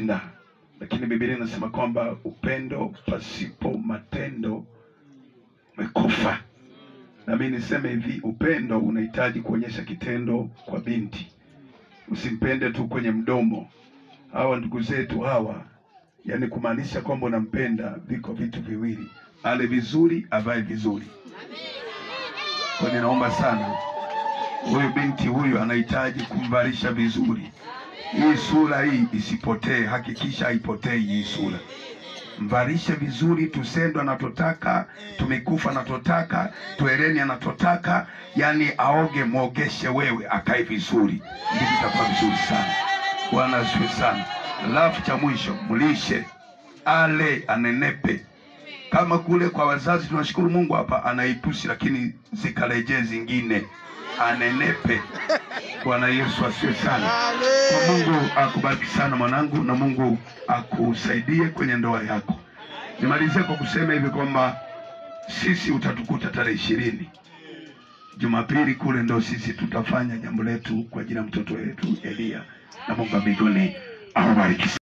kupenda, lakini Biblia inasema kwamba upendo pasipo matendo umekufa. Na mimi niseme hivi, upendo unahitaji kuonyesha kitendo kwa binti. Usimpende tu kwenye mdomo. Hawa ndugu zetu hawa, yani kumaanisha kwamba unampenda, viko vitu viwili: ale vizuri, avae vizuri. Kwa ninaomba sana, huyu binti huyu anahitaji kumvalisha vizuri. Hii sura hii isipotee, hakikisha haipotei hii sura. Mvalishe vizuri, Tusendo anatotaka, Tumekufa anatotaka, Tueleni anatotaka, yani aoge, muogeshe wewe, akae vizuri. Ndipo itakuwa vizuri sana. Bwana asifiwe sana. Alafu cha mwisho, mlishe, ale, anenepe. Kama kule kwa wazazi tunashukuru Mungu hapa anaipushi, lakini zikarejee zingine, anenepe. Bwana Yesu asifiwe sana. Kwa Mungu akubariki sana mwanangu, na Mungu akusaidie kwenye ndoa yako. Nimalize kwa kusema hivi kwamba sisi utatukuta tarehe 20 Jumapili kule, ndo sisi tutafanya jambo letu kwa ajili ya mtoto wetu Elia, na Mungu mbinguni awabariki.